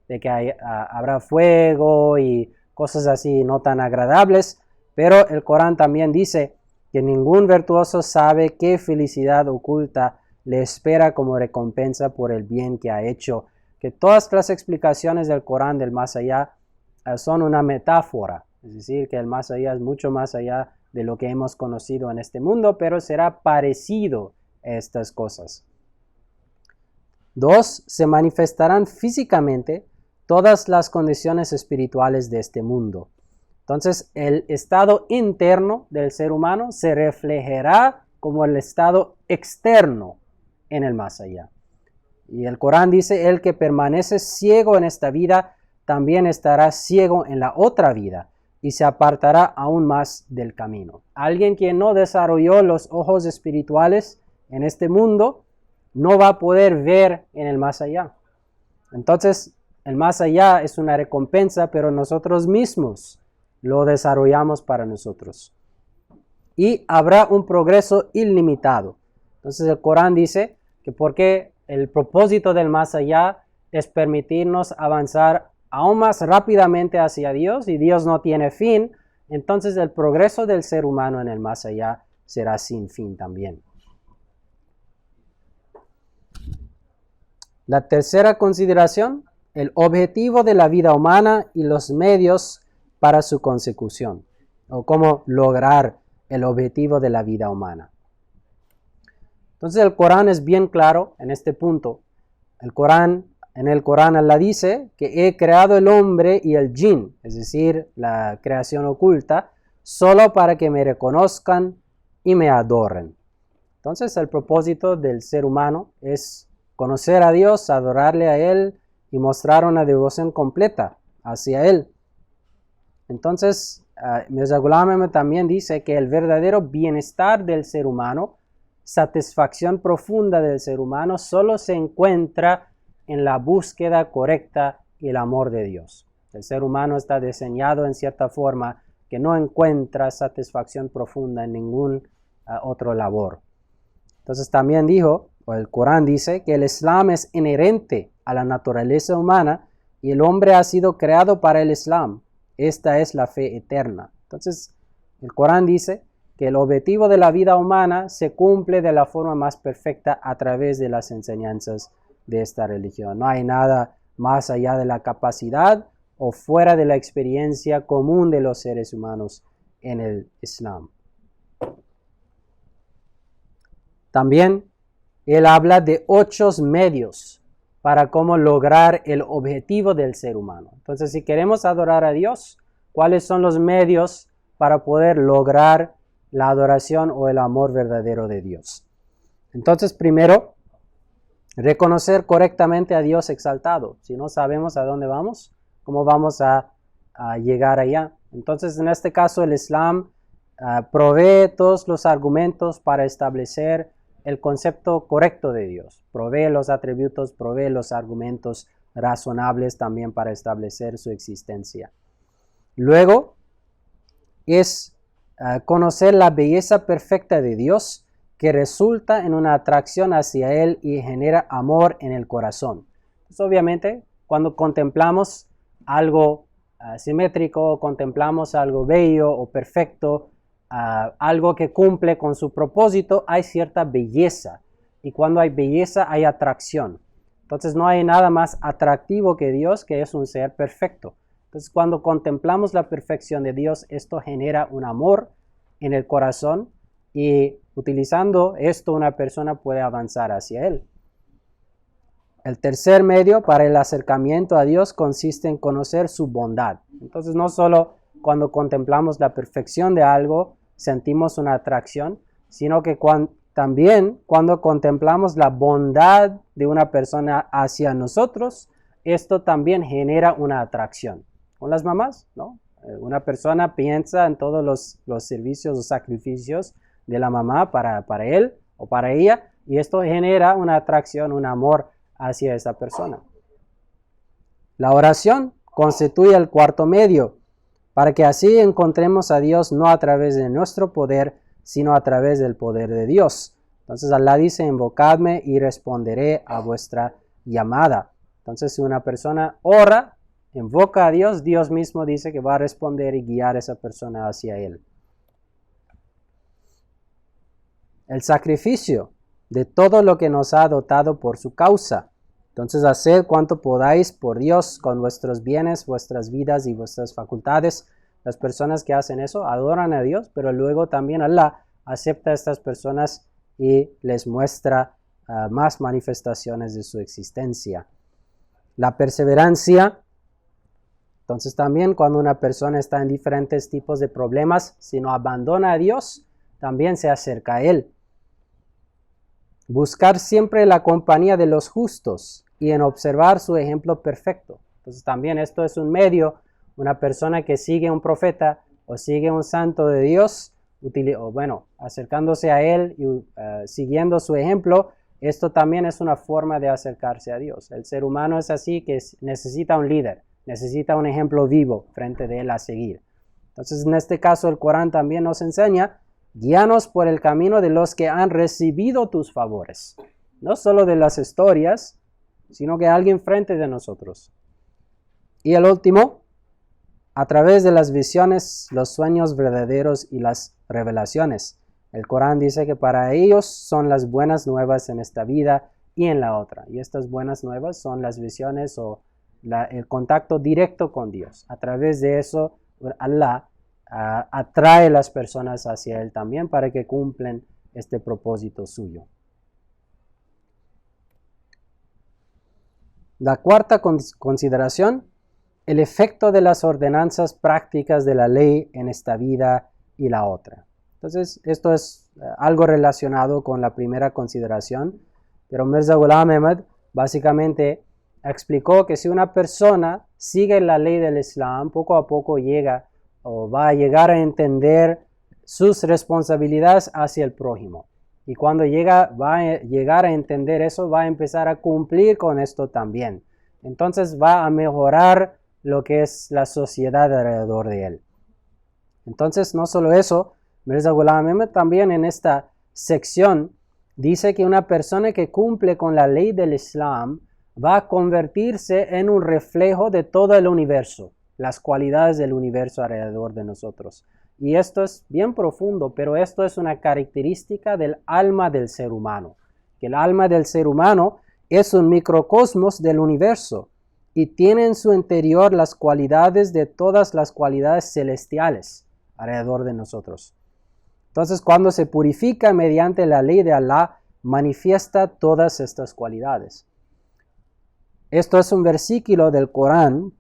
de que habrá fuego y cosas así no tan agradables. Pero el Corán también dice que ningún virtuoso sabe qué felicidad oculta le espera como recompensa por el bien que ha hecho. Que todas las explicaciones del Corán del más allá son una metáfora, es decir, que el más allá es mucho más allá de lo que hemos conocido en este mundo, pero será parecido a estas cosas. 2. Se manifestarán físicamente todas las condiciones espirituales de este mundo. Entonces, el estado interno del ser humano se reflejará como el estado externo en el más allá. Y el Corán dice, el que permanece ciego en esta vida, también estará ciego en la otra vida y se apartará aún más del camino. Alguien que no desarrolló los ojos espirituales en este mundo, no va a poder ver en el más allá. Entonces, el más allá es una recompensa, pero nosotros mismos lo desarrollamos para nosotros. Y habrá un progreso ilimitado. Entonces, el Corán dice que porque el propósito del más allá es permitirnos avanzar aún más rápidamente hacia Dios, y Dios no tiene fin, entonces el progreso del ser humano en el más allá será sin fin también. La tercera consideración, el objetivo de la vida humana y los medios para su consecución, o cómo lograr el objetivo de la vida humana. Entonces el Corán es bien claro en este punto. El Corán En el Corán Allah dice que he creado el hombre y el jinn, es decir, la creación oculta, solo para que me reconozcan y me adoren. Entonces el propósito del ser humano es conocer a Dios, adorarle a Él y mostrar una devoción completa hacia Él. Entonces, Mirza Ghulam Ahmad también dice que el verdadero bienestar del ser humano, satisfacción profunda del ser humano, solo se encuentra en la búsqueda correcta y el amor de Dios. El ser humano está diseñado en cierta forma que no encuentra satisfacción profunda en ningún otro labor. Entonces también dijo, o el Corán dice, que el Islam es inherente a la naturaleza humana y el hombre ha sido creado para el Islam. Esta es la fe eterna. Entonces, el Corán dice que el objetivo de la vida humana se cumple de la forma más perfecta a través de las enseñanzas de esta religión. No hay nada más allá de la capacidad o fuera de la experiencia común de los seres humanos en el Islam. También él habla de 8 medios para cómo lograr el objetivo del ser humano. Entonces, si queremos adorar a Dios, ¿cuáles son los medios para poder lograr la adoración o el amor verdadero de Dios? Entonces, primero, reconocer correctamente a Dios exaltado. Si no sabemos a dónde vamos, ¿cómo vamos a llegar allá? Entonces, en este caso, el Islam provee todos los argumentos para establecer el concepto correcto de Dios. Provee los atributos, provee los argumentos razonables también para establecer su existencia. Luego es conocer la belleza perfecta de Dios que resulta en una atracción hacia Él y genera amor en el corazón. Pues obviamente, cuando contemplamos algo simétrico, contemplamos algo bello o perfecto, algo que cumple con su propósito, hay cierta belleza. Y cuando hay belleza, hay atracción. Entonces no hay nada más atractivo que Dios, que es un ser perfecto. Entonces cuando contemplamos la perfección de Dios, esto genera un amor en el corazón y utilizando esto una persona puede avanzar hacia Él. El tercer medio para el acercamiento a Dios consiste en conocer su bondad. Entonces no solo cuando contemplamos la perfección de algo sentimos una atracción, sino que también cuando contemplamos la bondad de una persona hacia nosotros, esto también genera una atracción. Con las mamás, ¿no? Una persona piensa en todos los servicios o sacrificios de la mamá para él o para ella, y esto genera una atracción, un amor hacia esa persona. La oración constituye el cuarto medio, para que así encontremos a Dios no a través de nuestro poder, sino a través del poder de Dios. Entonces Allah dice, invocadme y responderé a vuestra llamada. Entonces si una persona ora, invoca a Dios, Dios mismo dice que va a responder y guiar a esa persona hacia Él. El sacrificio de todo lo que nos ha dotado por su causa. Entonces, haced cuanto podáis por Dios con vuestros bienes, vuestras vidas y vuestras facultades. Las personas que hacen eso adoran a Dios, pero luego también Allah acepta a estas personas y les muestra más manifestaciones de su existencia. La perseverancia. Entonces, también cuando una persona está en diferentes tipos de problemas, si no abandona a Dios, también se acerca a Él. Buscar siempre la compañía de los justos y en observar su ejemplo perfecto. Entonces también esto es un medio, una persona que sigue un profeta o sigue un santo de Dios, acercándose a él y siguiendo su ejemplo, esto también es una forma de acercarse a Dios. El ser humano es así que necesita un líder, necesita un ejemplo vivo frente de él a seguir. Entonces en este caso el Corán también nos enseña, guíanos por el camino de los que han recibido tus favores. No solo de las historias, sino que alguien frente de nosotros. Y el último, a través de las visiones, los sueños verdaderos y las revelaciones. El Corán dice que para ellos son las buenas nuevas en esta vida y en la otra. Y estas buenas nuevas son las visiones o el contacto directo con Dios. A través de eso, Allah atrae a las personas hacia Él también para que cumplan este propósito suyo. La cuarta consideración, el efecto de las ordenanzas prácticas de la ley en esta vida y la otra. Entonces, esto es algo relacionado con la primera consideración, pero Mirza Ghulam Ahmad básicamente explicó que si una persona sigue la ley del Islam, poco a poco llega o va a llegar a entender sus responsabilidades hacia el prójimo. Y cuando va a llegar a entender eso, va a empezar a cumplir con esto también. Entonces va a mejorar lo que es la sociedad alrededor de él. Entonces, no solo eso, Mirza Ghulam Ahmad también en esta sección dice que una persona que cumple con la ley del Islam va a convertirse en un reflejo de todo el universo, las cualidades del universo alrededor de nosotros. Y esto es bien profundo, pero esto es una característica del alma del ser humano, que el alma del ser humano es un microcosmos del universo y tiene en su interior las cualidades de todas las cualidades celestiales alrededor de nosotros. Entonces, cuando se purifica mediante la ley de Allah, manifiesta todas estas cualidades. Esto es un versículo del Corán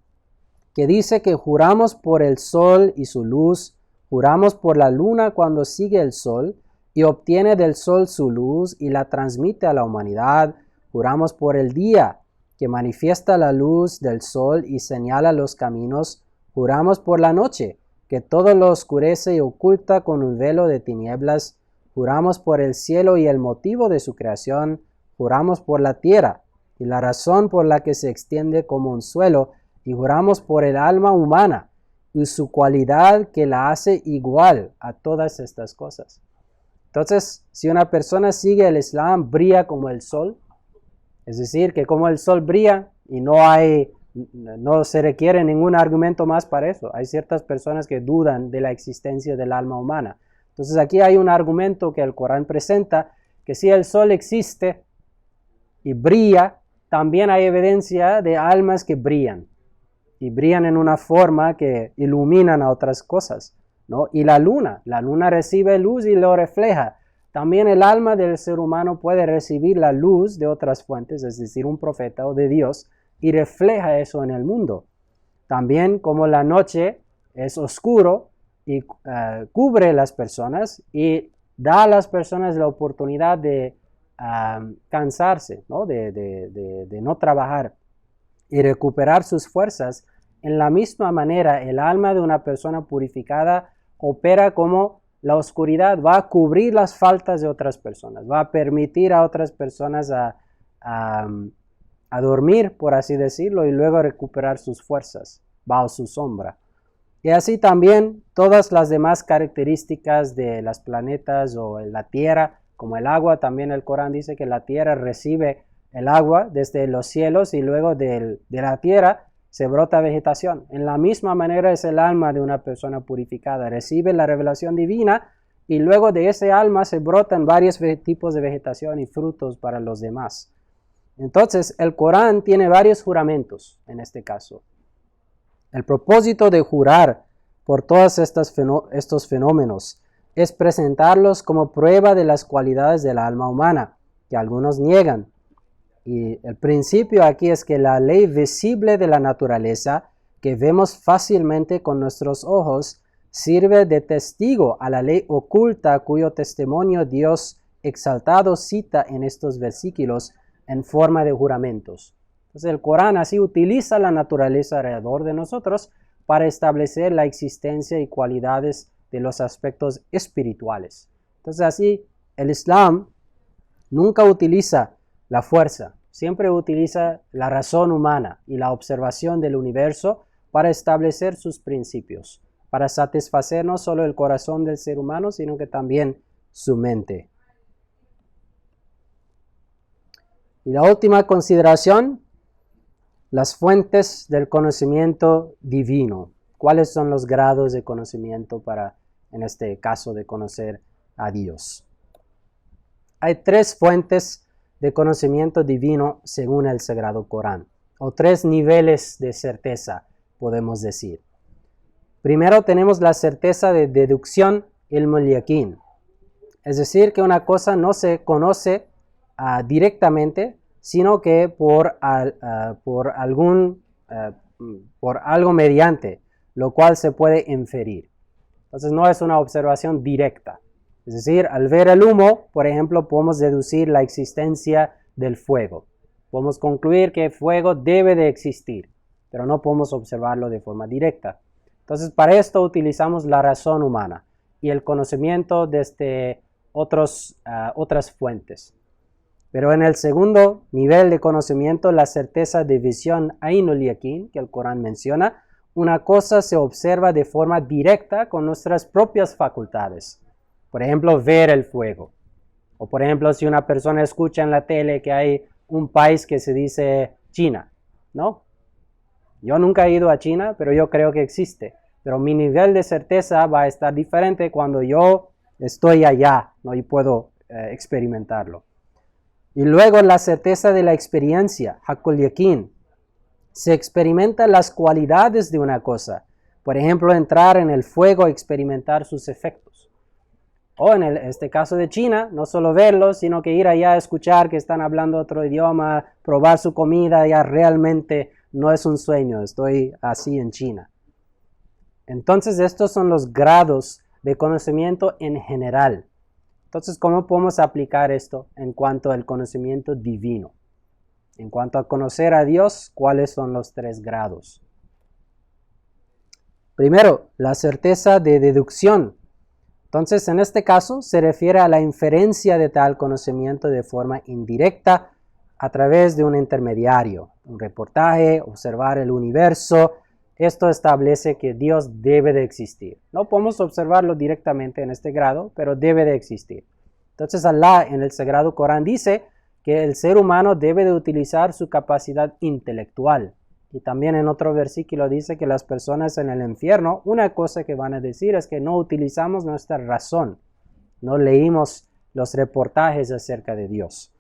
que dice que juramos por el sol y su luz, juramos por la luna cuando sigue el sol y obtiene del sol su luz y la transmite a la humanidad, juramos por el día que manifiesta la luz del sol y señala los caminos, juramos por la noche que todo lo oscurece y oculta con un velo de tinieblas, juramos por el cielo y el motivo de su creación, juramos por la tierra y la razón por la que se extiende como un suelo, y juramos por el alma humana y su cualidad que la hace igual a todas estas cosas. Entonces, si una persona sigue el Islam, brilla como el sol, es decir, que como el sol brilla y no se requiere ningún argumento más para eso. Hay ciertas personas que dudan de la existencia del alma humana. Entonces aquí hay un argumento que el Corán presenta, que si el sol existe y brilla, también hay evidencia de almas que brillan. Y brillan en una forma que iluminan a otras cosas, ¿no? Y la luna recibe luz y lo refleja. También el alma del ser humano puede recibir la luz de otras fuentes, es decir, un profeta o de Dios, y refleja eso en el mundo. También como la noche es oscuro y cubre las personas y da a las personas la oportunidad de cansarse, ¿no? De no trabajar y recuperar sus fuerzas. En la misma manera, el alma de una persona purificada opera como la oscuridad, va a cubrir las faltas de otras personas, va a permitir a otras personas a dormir, por así decirlo, y luego recuperar sus fuerzas bajo su sombra. Y así también todas las demás características de los planetas o la tierra, como el agua, también el Corán dice que la tierra recibe el agua desde los cielos y luego de la tierra se brota vegetación. En la misma manera es el alma de una persona purificada, recibe la revelación divina y luego de ese alma se brotan varios tipos de vegetación y frutos para los demás. Entonces, el Corán tiene varios juramentos en este caso. El propósito de jurar por todos estos fenómenos es presentarlos como prueba de las cualidades del alma humana, que algunos niegan. Y el principio aquí es que la ley visible de la naturaleza, que vemos fácilmente con nuestros ojos, sirve de testigo a la ley oculta cuyo testimonio Dios exaltado cita en estos versículos en forma de juramentos. Entonces el Corán así utiliza la naturaleza alrededor de nosotros para establecer la existencia y cualidades de los aspectos espirituales. Entonces así el Islam nunca utiliza la fuerza, siempre utiliza la razón humana y la observación del universo para establecer sus principios, para satisfacer no solo el corazón del ser humano, sino que también su mente. Y la última consideración, las fuentes del conocimiento divino. ¿Cuáles son los grados de conocimiento para, en este caso, de conocer a Dios? Hay 3 fuentes de conocimiento divino según el Sagrado Corán, o 3 niveles de certeza, podemos decir. Primero tenemos la certeza de deducción, ilm al-yaqin, es decir, que una cosa no se conoce directamente, sino que por algo mediante, lo cual se puede inferir. Entonces no es una observación directa. Es decir, al ver el humo, por ejemplo, podemos deducir la existencia del fuego. Podemos concluir que el fuego debe de existir, pero no podemos observarlo de forma directa. Entonces, para esto utilizamos la razón humana y el conocimiento desde otras fuentes. Pero en el segundo nivel de conocimiento, la certeza de visión Ainul Yaqin, que el Corán menciona, una cosa se observa de forma directa con nuestras propias facultades. Por ejemplo, ver el fuego. O por ejemplo, si una persona escucha en la tele que hay un país que se dice China, ¿no? Yo nunca he ido a China, pero yo creo que existe. Pero mi nivel de certeza va a estar diferente cuando yo estoy allá, ¿no? Y puedo experimentarlo. Y luego la certeza de la experiencia, Haqqul Yaqin. Se experimentan las cualidades de una cosa. Por ejemplo, entrar en el fuego y experimentar sus efectos. O en este caso de China, no solo verlo, sino que ir allá a escuchar que están hablando otro idioma, probar su comida, ya realmente no es un sueño, estoy así en China. Entonces, estos son los grados de conocimiento en general. Entonces, ¿cómo podemos aplicar esto en cuanto al conocimiento divino? En cuanto a conocer a Dios, ¿cuáles son los 3 grados? Primero, la certeza de deducción. Entonces, en este caso, se refiere a la inferencia de tal conocimiento de forma indirecta a través de un intermediario, un reportaje, observar el universo. Esto establece que Dios debe de existir. No podemos observarlo directamente en este grado, pero debe de existir. Entonces, Allah en el Sagrado Corán dice que el ser humano debe de utilizar su capacidad intelectual. Y también en otro versículo dice que las personas en el infierno, una cosa que van a decir es que no utilizamos nuestra razón, no leímos los reportajes acerca de Dios.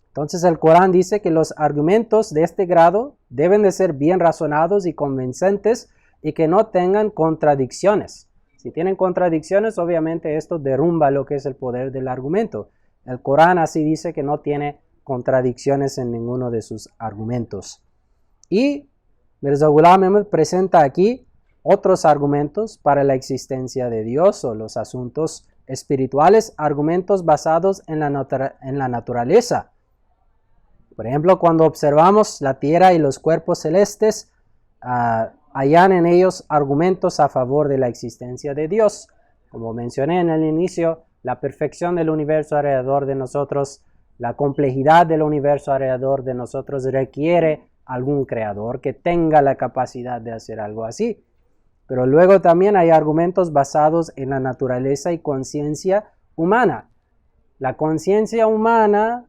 Entonces el Corán dice que los argumentos de este grado deben de ser bien razonados y convincentes y que no tengan contradicciones. Si tienen contradicciones, obviamente esto derrumba lo que es el poder del argumento. El Corán así dice que no tiene contradicciones en ninguno de sus argumentos. Y Mirza Ghulam Ahmad presenta aquí otros argumentos para la existencia de Dios o los asuntos espirituales, argumentos basados en la naturaleza. Por ejemplo, cuando observamos la tierra y los cuerpos celestes, hallan en ellos argumentos a favor de la existencia de Dios. Como mencioné en el inicio, la perfección del universo alrededor de nosotros, la complejidad del universo alrededor de nosotros requiere algún creador que tenga la capacidad de hacer algo así. Pero luego también hay argumentos basados en la naturaleza y conciencia humana. La conciencia humana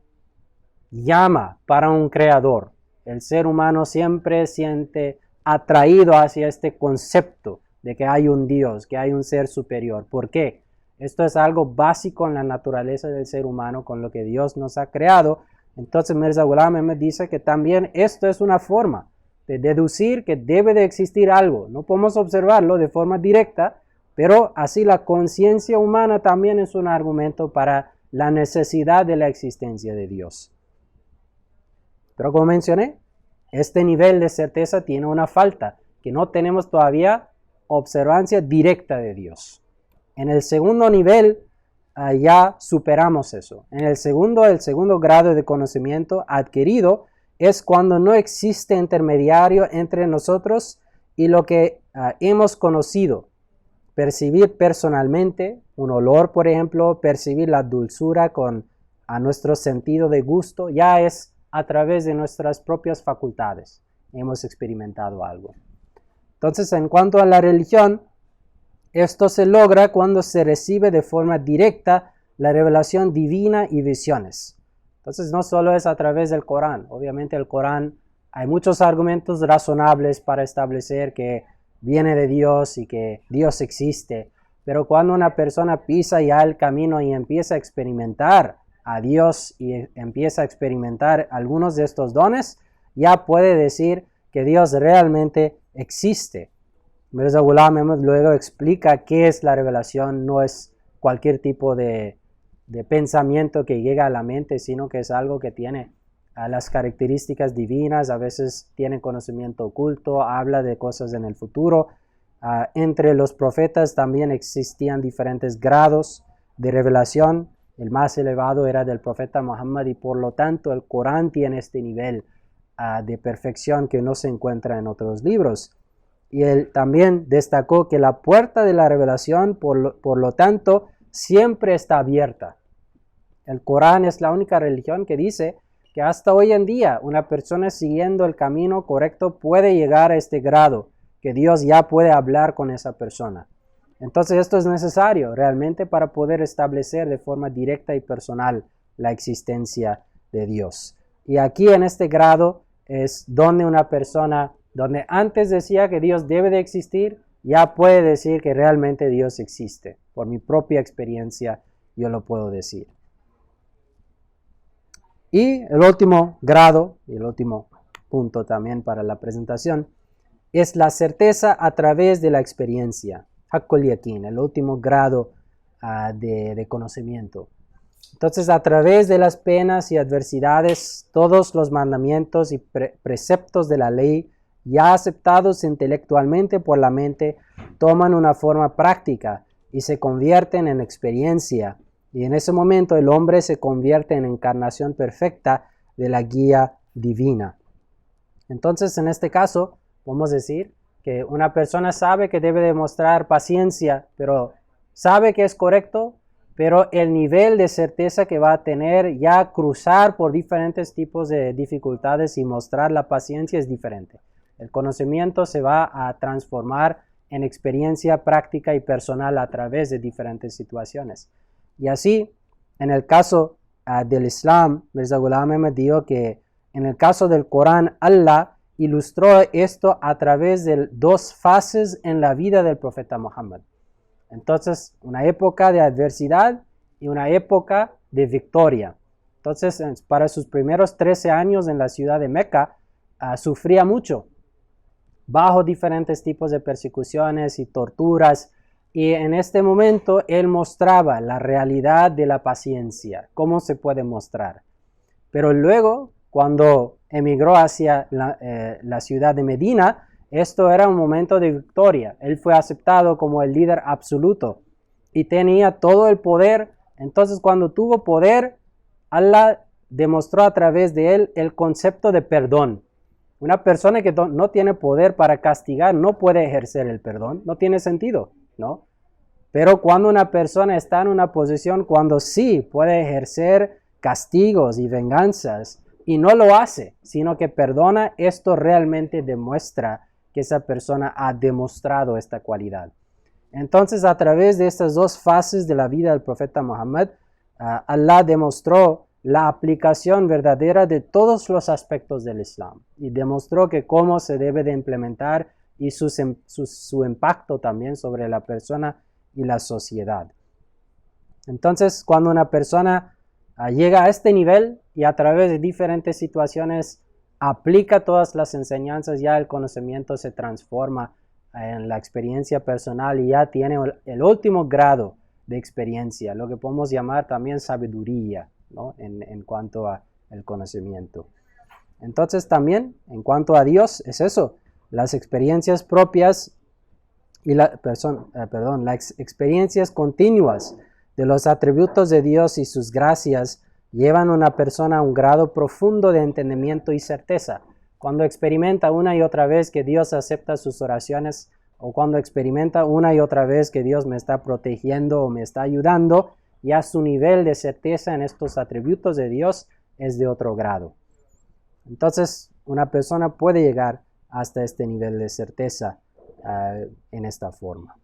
llama para un creador. El ser humano siempre siente atraído hacia este concepto de que hay un Dios, que hay un ser superior. ¿Por qué? Esto es algo básico en la naturaleza del ser humano con lo que Dios nos ha creado. Entonces Mirza Ghulam Ahmad dice que también esto es una forma de deducir que debe de existir algo. No podemos observarlo de forma directa, pero así la conciencia humana también es un argumento para la necesidad de la existencia de Dios. Pero como mencioné, este nivel de certeza tiene una falta, que no tenemos todavía observancia directa de Dios. En el segundo nivel ya superamos eso. En el segundo grado de conocimiento adquirido es cuando no existe intermediario entre nosotros y lo que hemos conocido. Percibir personalmente un olor, por ejemplo, percibir la dulzura a nuestro sentido de gusto, ya es a través de nuestras propias facultades. Hemos experimentado algo. Entonces, en cuanto a la religión, esto se logra cuando se recibe de forma directa la revelación divina y visiones. Entonces, no solo es a través del Corán. Obviamente el Corán, hay muchos argumentos razonables para establecer que viene de Dios y que Dios existe. Pero cuando una persona pisa ya el camino y empieza a experimentar a Dios y empieza a experimentar algunos de estos dones, ya puede decir que Dios realmente existe. Mirza Ghulam Ahmad luego explica qué es la revelación. No es cualquier tipo de pensamiento que llega a la mente, sino que es algo que tiene las características divinas, a veces tiene conocimiento oculto, habla de cosas en el futuro. Entre los profetas también existían diferentes grados de revelación. El más elevado era del profeta Muhammad y por lo tanto el Corán tiene este nivel de perfección que no se encuentra en otros libros. Y él también destacó que la puerta de la revelación, por lo tanto, siempre está abierta. El Corán es la única religión que dice que hasta hoy en día una persona siguiendo el camino correcto puede llegar a este grado, que Dios ya puede hablar con esa persona. Entonces esto es necesario realmente para poder establecer de forma directa y personal la existencia de Dios. Y aquí en este grado es donde una persona, donde antes decía que Dios debe de existir, ya puede decir que realmente Dios existe. Por mi propia experiencia yo lo puedo decir. Y el último grado, y el último punto también para la presentación, es la certeza a través de la experiencia. Haqqul Yaqin, el último grado de conocimiento. Entonces, a través de las penas y adversidades, todos los mandamientos y preceptos de la ley, ya aceptados intelectualmente por la mente, toman una forma práctica y se convierten en experiencia. Y en ese momento el hombre se convierte en encarnación perfecta de la guía divina. Entonces, en este caso, podemos decir que una persona sabe que debe demostrar paciencia, pero sabe que es correcto, pero el nivel de certeza que va a tener ya cruzar por diferentes tipos de dificultades y mostrar la paciencia es diferente. El conocimiento se va a transformar en experiencia práctica y personal a través de diferentes situaciones. Y así, en el caso del Islam, Mirza Ghulam Ahmad dijo que en el caso del Corán, Allah ilustró esto a través de dos fases en la vida del profeta Muhammad. Entonces, una época de adversidad y una época de victoria. Entonces, para sus primeros 13 años en la ciudad de Meca, sufría mucho, bajo diferentes tipos de persecuciones y torturas. Y en este momento él mostraba la realidad de la paciencia, cómo se puede mostrar. Pero luego, cuando emigró hacia la ciudad de Medina, esto era un momento de victoria. Él fue aceptado como el líder absoluto y tenía todo el poder. Entonces, cuando tuvo poder, Allah demostró a través de él el concepto de perdón. Una persona que no tiene poder para castigar no puede ejercer el perdón, no tiene sentido, ¿no? Pero cuando una persona está en una posición cuando sí puede ejercer castigos y venganzas y no lo hace, sino que perdona, esto realmente demuestra que esa persona ha demostrado esta cualidad. Entonces, a través de estas dos fases de la vida del profeta Muhammad, Allah demostró la aplicación verdadera de todos los aspectos del Islam y demostró que cómo se debe de implementar y su impacto también sobre la persona y la sociedad. Entonces, cuando una persona llega a este nivel y a través de diferentes situaciones aplica todas las enseñanzas, ya el conocimiento se transforma en la experiencia personal y ya tiene el último grado de experiencia, lo que podemos llamar también sabiduría, ¿no? en cuanto al conocimiento. Entonces también, en cuanto a Dios, es eso, las experiencias propias y las experiencias continuas de los atributos de Dios y sus gracias llevan a una persona a un grado profundo de entendimiento y certeza. Cuando experimenta una y otra vez que Dios acepta sus oraciones, o cuando experimenta una y otra vez que Dios me está protegiendo o me está ayudando, ya su nivel de certeza en estos atributos de Dios es de otro grado. Entonces, una persona puede llegar hasta este nivel de certeza en esta forma.